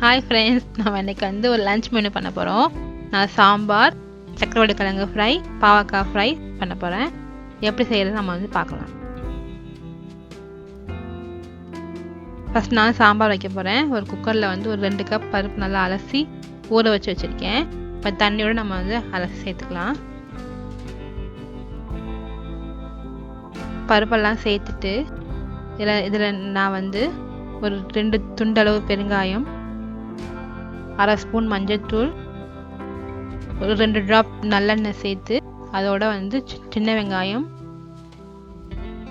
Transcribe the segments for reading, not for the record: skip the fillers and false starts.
Hi friends, நம்ம இன்றைக்கி வந்து ஒரு லன்ச் மெனு பண்ண போகிறோம். நான் சாம்பார், சக்கரவள்ளி கிழங்கு ஃப்ரை, பாவக்காய் ஃப்ரை பண்ண போகிறேன். எப்படி செய்கிறது நம்ம வந்து பார்க்கலாம். ஃபஸ்ட் நான் சாம்பார் வைக்க போகிறேன். ஒரு குக்கரில் வந்து ஒரு 2 கப் பருப்பு நல்லா அலசி ஊற வச்சு வச்சுருக்கேன். இப்போ தண்ணியோடு நம்ம வந்து அலசி சேர்த்துக்கலாம். பருப்பெல்லாம் சேர்த்துட்டு இதில் நான் வந்து ஒரு 2 துண்டளவு பெருங்காயம், 1/2 ஸ்பூன் மஞ்சள்தூள், ஒரு 2 ட்ராப் நல்லெண்ணெய் சேர்த்து அதோட வந்து சின்ன வெங்காயம்,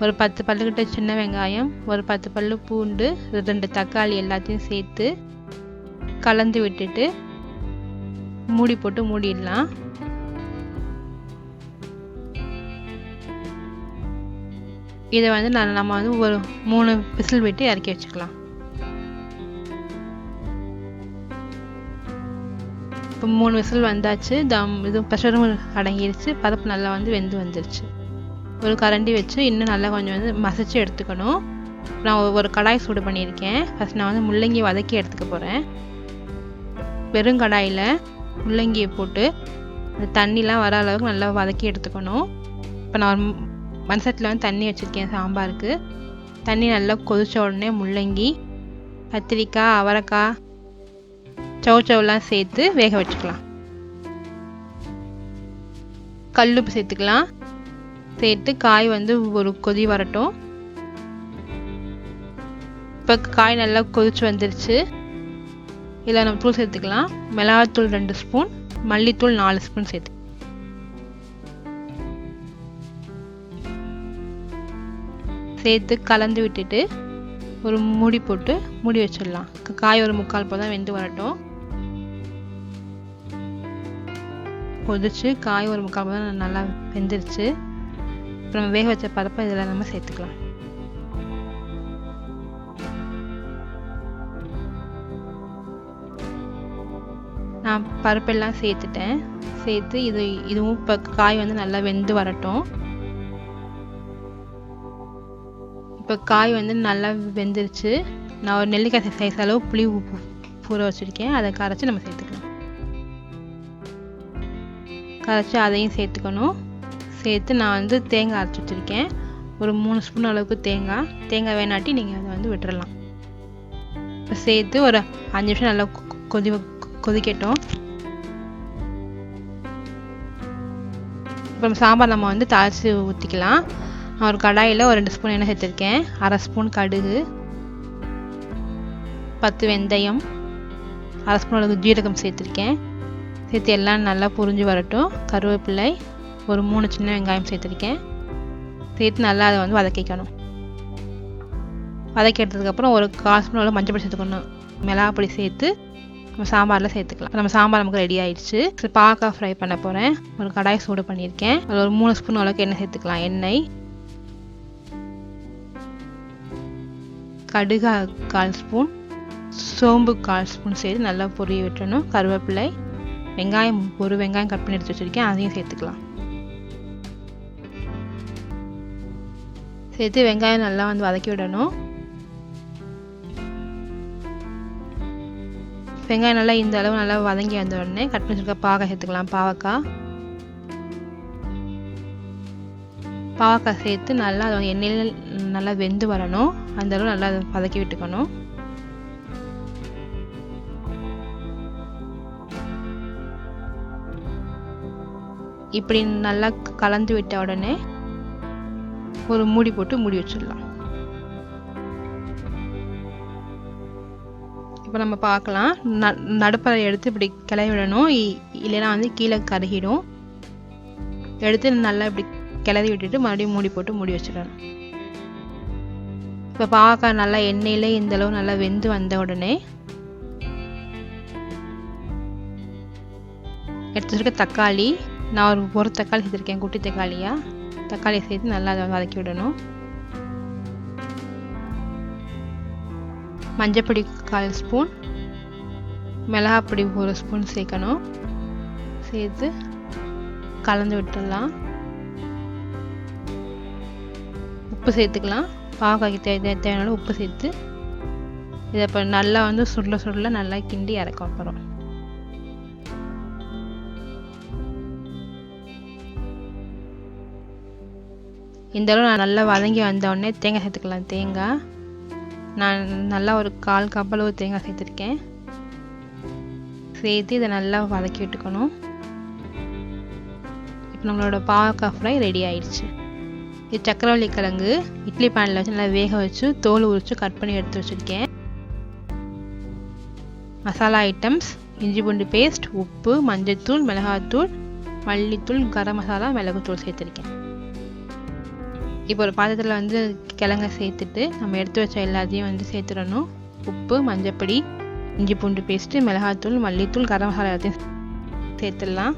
ஒரு 10 பல்லுக்கிட்ட சின்ன வெங்காயம், ஒரு 10 பல்லு பூண்டு, 2 தக்காளி எல்லாத்தையும் சேர்த்து கலந்து விட்டுட்டு மூடி போட்டு மூடிடலாம். இதை வந்து நம்ம வந்து ஒரு 3 விசில் விட்டு இறக்கி வச்சுக்கலாம். இப்போ 3 விசில் வந்தாச்சு. இது ப்ரெஷரும் அடங்கிடுச்சு. பருப்பு நல்லா வந்து வெந்து வந்துருச்சு. ஒரு கரண்டி வச்சு இன்னும் நல்லா கொஞ்சம் வந்து மசிச்சு எடுத்துக்கணும். நான் ஒரு கடாய் சூடு பண்ணியிருக்கேன். ஃபஸ்ட் நான் வந்து முள்ளங்கி வதக்கி எடுத்துக்க போகிறேன். வெறும் கடாயில் முள்ளங்கியை போட்டு அந்த தண்ணிலாம் வர அளவுக்கு நல்லா வதக்கி எடுத்துக்கணும். இப்போ நான் மண்சட்டில் வந்து தண்ணி வச்சுருக்கேன் சாம்பாருக்கு. தண்ணி நல்லா கொதிச்ச உடனே முள்ளங்கி, கத்திரிக்காய், அவரைக்காய், சவுச்சவுலாம் சேர்த்து வேக வச்சுக்கலாம். கல்லுப்பு சேர்த்துக்கலாம். சேர்த்து காய் வந்து ஒரு கொதி வரட்டும். இப்போ காய் நல்லா கொதிச்சு வந்துருச்சு. இதில் நம்ம தூள் சேர்த்துக்கலாம். மிளகாத்தூள் 2 ஸ்பூன், மல்லித்தூள் 4 ஸ்பூன் சேர்த்து கலந்து விட்டுட்டு ஒரு மூடி போட்டு மூடி வச்சிடலாம். காய் ஒரு 3/4 போதான் வெந்து வரட்டும். கொதிச்சு காய் ஒரு 3/4 போதான் நல்லா வெந்துருச்சு. இப்போ நம்ம வேக வச்ச பருப்பை இதில் நம்ம சேர்த்துக்கலாம். நான் பருப்பெல்லாம் சேர்த்துட்டேன். சேர்த்து இதுவும் இப்போ காய் வந்து நல்லா வெந்து வரட்டும். இப்போ காய் வந்து நல்லா வெந்துருச்சு. நான் ஒரு நெல்லிக்காய் சைஸ் அளவு புளி ஊற வச்சுருக்கேன். அதை கரைச்சி நம்ம சேர்த்துக்கலாம். கரைச்சி அதையும் சேர்த்துக்கணும். சேர்த்து நான் வந்து தேங்காய் அரைச்சி வச்சுருக்கேன். ஒரு 3 ஸ்பூன் அளவுக்கு தேங்காய் வேணாட்டி நீங்கள் அதை வந்து விட்டுறலாம். இப்போ சேர்த்து ஒரு 5 நிமிஷம் நல்லா கொதிக்கட்டும். இப்போ சாம்பார் நம்ம வந்து தாளித்து ஊற்றிக்கலாம். நான் ஒரு கடாயில் ஒரு 2 ஸ்பூன் எண்ணெய் சேர்த்துருக்கேன். 1/2 ஸ்பூன் கடுகு, 10 வெந்தயம், 1/2 ஸ்பூன் அளவுக்கு ஜீரகம் சேர்த்துருக்கேன். சேர்த்து எல்லாம் நல்லா பொரிஞ்சு வரட்டும். கருவேப்பிலை, ஒரு 3 சின்ன வெங்காயம் சேர்த்துருக்கேன். சேர்த்து நல்லா அதை வந்து வதக்கிக்கணும். வதக்கி எடுத்ததுக்கப்புறம் ஒரு 1/4 ஸ்பூன் அளவு மஞ்சள் பொடி சேர்த்துக்கணும். மிளகாப்பொடி சேர்த்து நம்ம சாம்பாரில் சேர்த்துக்கலாம். நம்ம சாம்பார் நமக்கு ரெடி ஆயிடுச்சு. பாவக்காய் ஃப்ரை பண்ண போகிறேன். ஒரு கடாய் சூடு பண்ணியிருக்கேன். அதில் ஒரு 3 ஸ்பூன் அளவுக்கு எண்ணெய் சேர்த்துக்கலாம். எண்ணெய், கடுகு 1/4 ஸ்பூன், சோம்பு 1/4 ஸ்பூன் சேர்த்து நல்லா பொரிய விட்டணும். கருவேப்பிலை, வெங்காயம் ஒரு வெங்காயம் கட் பண்ணி எடுத்து வச்சுருக்கேன். அதையும் சேர்த்துக்கலாம். சேர்த்து வெங்காயம் நல்லா வந்து வதக்கி விடணும். வெங்காயம் நல்லா இந்த அளவு நல்லா வதங்கி வந்த உடனே கட் பண்ணி வச்சுருக்க பாவக்காய் சேர்த்துக்கலாம். பாவக்காய் சேர்த்து நல்லா அதை எண்ணெயில் நல்லா வெந்து வரணும். அந்த அளவு நல்லா வதக்கி விட்டுக்கணும். இப்படி நல்லா கலந்து விட்ட உடனே ஒரு மூடி போட்டு மூடி வச்சிடலாம். இப்போ நம்ம பார்க்கலாம். நடுப்பறை எடுத்து இப்படி கிளறி விடணும். இல்லைன்னா வந்து கீழே கருகிடும். எடுத்து நல்லா இப்படி கிளறி விட்டுட்டு மறுபடியும் மூடி போட்டு மூடி வச்சிடணும். இப்போ பாவக்காய் நல்லா எண்ணெயிலே இந்த அளவு நல்லா வெந்து வந்த உடனே எடுத்து வச்சுருக்க தக்காளி, நான் ஒரு தக்காளி சேர்த்துருக்கேன். குட்டி தக்காளியை சேர்த்து நல்லா அதை வதக்கி விடணும். மஞ்சப்பொடி 1/4 ஸ்பூன், மிளகாப்பொடி 1 ஸ்பூன் சேர்க்கணும். சேர்த்து கலந்து விட்டுடலாம். உப்பு சேர்த்துக்கலாம். பாவக்காய்க்கு தேவையான உப்பு சேர்த்து இதை இப்போ நல்லா வந்து சுருள சுருள நல்லா கிண்டி இறக்க போகிறோம். இந்த அளவு நான் நல்லா வதங்கி வந்தோடனே தேங்காய் சேர்த்துக்கலாம். தேங்காய் நான் நல்லா ஒரு 1/4 கப் அளவு தேங்காய் சேர்த்துருக்கேன். சேர்த்து இதை நல்லா வதக்கி விட்டுக்கணும். இப்போ நம்மளோட பாவக்காய் ஃப்ரை ரெடி ஆயிடுச்சு. இது சக்கரவள்ளி கிழங்கு இட்லி பேனில் வச்சு நல்லா வேக வச்சு தோல் உரித்து கட் பண்ணி எடுத்து வச்சுருக்கேன். மசாலா ஐட்டம்ஸ் இஞ்சி பூண்டு பேஸ்ட், உப்பு, மஞ்சள்தூள், மிளகாத்தூள், மல்லித்தூள், கரம் மசாலா, மிளகுத்தூள் சேர்த்துருக்கேன். இப்போ ஒரு பாத்திரத்தில் வந்து கிழங்க சேர்த்துட்டு நம்ம எடுத்து வச்ச எல்லாத்தையும் வந்து சேர்த்துடணும். உப்பு, மஞ்சப்பொடி, இஞ்சி பூண்டு பேஸ்ட்டு, மிளகாத்தூள், மல்லித்தூள், கரம் மசாலா எல்லாத்தையும் சேர்த்துடலாம்.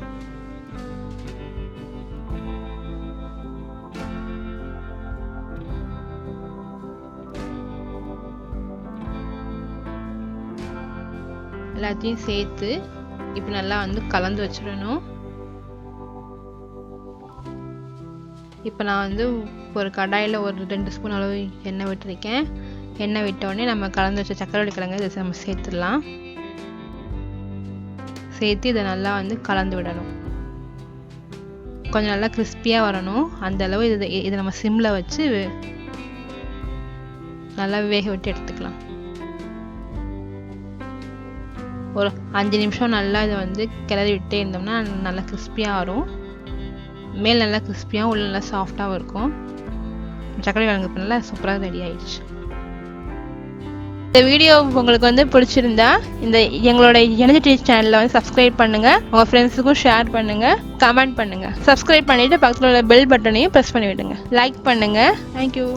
எல்லாத்தையும் சேர்த்து இப்போ நல்லா வந்து கலந்து வச்சிடணும். இப்போ நான் வந்து ஒரு கடாயில் ஒரு 2 ஸ்பூன் அளவு எண்ணெய் விட்டுருக்கேன். எண்ணெய் விட்டோடனே நம்ம கலந்து வச்ச சக்கரவள்ளி கிழங்கு இதை நம்ம சேர்த்துடலாம். சேர்த்து இதை நல்லா வந்து கலந்து விடணும். கொஞ்சம் நல்லா கிறிஸ்பியாக வரணும். அந்த அளவு இதை நம்ம சிம்மில் வச்சு நல்லா வேக விட்டு எடுத்துக்கலாம். ஒரு 5 நிமிஷம் நல்லா இதை வந்து கிளறி விட்டே இருந்தோம்னா நல்லா கிறிஸ்பியாக வரும். மேல் நல்லா கிறிஸ்பியாக உள்ள நல்லா சாஃப்டாகவும் இருக்கும். சக்கரை கிழங்கு இப்போ நல்லா சூப்பராக ரெடி ஆயிடுச்சு. இந்த வீடியோ உங்களுக்கு வந்து பிடிச்சிருந்தா எங்களோட ennaichaddy சேனலில் வந்து சப்ஸ்கிரைப் பண்ணுங்கள். உங்கள் ஃப்ரெண்ட்ஸுக்கும் ஷேர் பண்ணுங்கள், கமெண்ட் பண்ணுங்கள். சப்ஸ்கிரைப் பண்ணிவிட்டு பக்கத்தில் உள்ள பெல் பட்டனையும் ப்ரெஸ் பண்ணி விடுங்க. லைக் பண்ணுங்கள். தேங்க்யூ.